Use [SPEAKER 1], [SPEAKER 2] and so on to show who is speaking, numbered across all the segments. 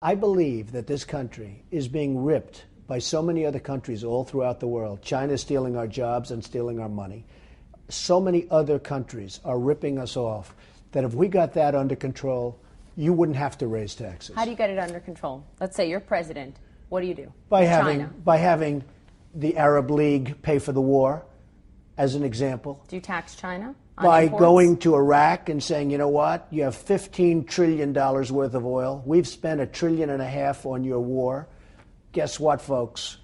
[SPEAKER 1] I believe that this country is being ripped by so many other countries all throughout the world. China is stealing our jobs and stealing our money. So many other countries are ripping us off that if we got that under control, you wouldn't have to raise taxes.
[SPEAKER 2] How do you get it under control? Let's say you're president. What do you do?
[SPEAKER 1] By having the Arab League pay for the war, as an example.
[SPEAKER 2] Do you tax China?
[SPEAKER 1] By
[SPEAKER 2] imports?
[SPEAKER 1] going to Iraq and saying, you know what, you have $15 trillion worth of oil. We've spent $1.5 trillion on your war. Guess what, folks?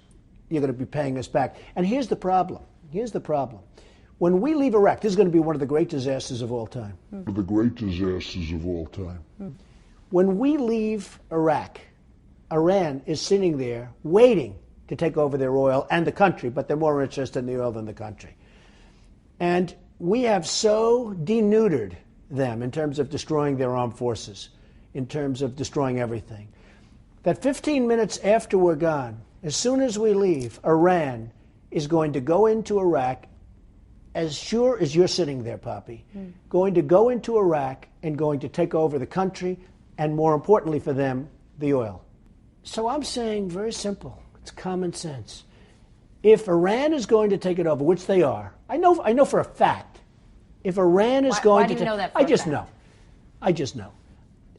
[SPEAKER 1] You're going to be paying us back. And here's the problem. Here's the problem. When we leave Iraq, this is going to be one of the great disasters of all time.
[SPEAKER 3] The great disasters of all time.
[SPEAKER 1] When we leave Iraq, Iran is sitting there waiting to take over their oil and the country, but they're more interested in the oil than the country. And we have so denuded them in terms of destroying their armed forces, in terms of destroying everything, that 15 minutes after we're gone, as soon as we leave, Iran is going to go into Iraq, as sure as you're sitting there, Poppy, going to go into Iraq and going to take over the country, and more importantly for them, the oil. So I'm saying very simple. It's common sense. If Iran is going to take it over, which they are, I know for a fact, if Iran is going
[SPEAKER 2] to take it over,
[SPEAKER 1] know that for a fact? I just know.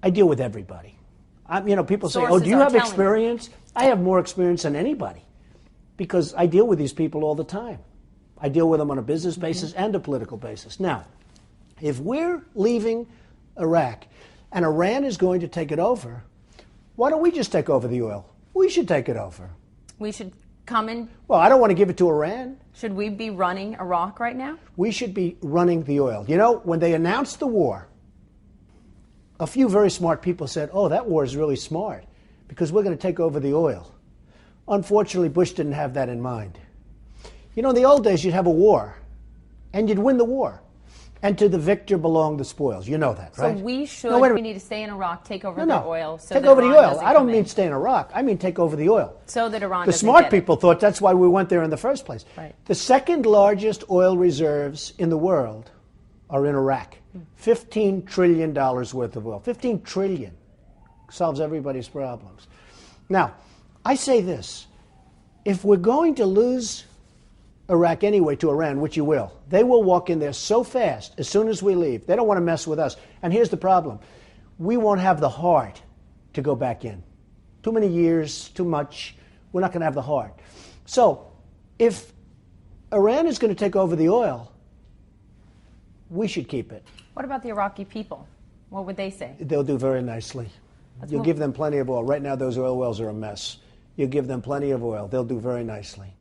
[SPEAKER 1] I deal with everybody. People say, "Oh, do you have experience?" I have more experience than anybody because I deal with these people all the time. I deal with them on a business basis and a political basis. Now, if we're leaving Iraq and Iran is going to take it over, why don't we just take over the oil? We should take it over.
[SPEAKER 2] We should come in.
[SPEAKER 1] Well, I don't want to give it to Iran.
[SPEAKER 2] Should we be running Iraq right now?
[SPEAKER 1] We should be running the oil. You know, when they announced the war, a few very smart people said, oh, that war is really smart because we're going to take over the oil. Unfortunately, Bush didn't have that in mind. You know, in the old days, you'd have a war, and you'd win the war. And to the victor belong the spoils. You know that, right?
[SPEAKER 2] So we need to stay in Iraq, take over the oil.
[SPEAKER 1] Take over the oil. I don't mean stay in Iraq. I mean take over the oil.
[SPEAKER 2] So that Iran
[SPEAKER 1] The smart people thought that's why we went there in the first place.
[SPEAKER 2] Right.
[SPEAKER 1] The second largest oil reserves in the world are in Iraq. $15 trillion worth of oil. $15 trillion solves everybody's problems. Now, I say this. If we're going to lose Iraq anyway to Iran, which you will, they will walk in there so fast as soon as we leave. They don't want to mess with us. And here's the problem. We won't have the heart to go back in. Too many years, too much. We're not going to have the heart. So if Iran is going to take over the oil, we should keep it.
[SPEAKER 2] What about the Iraqi people? What would they say?
[SPEAKER 1] They'll do very nicely. You'll give them plenty of oil. Right now, those oil wells are a mess. You give them plenty of oil. They'll do very nicely.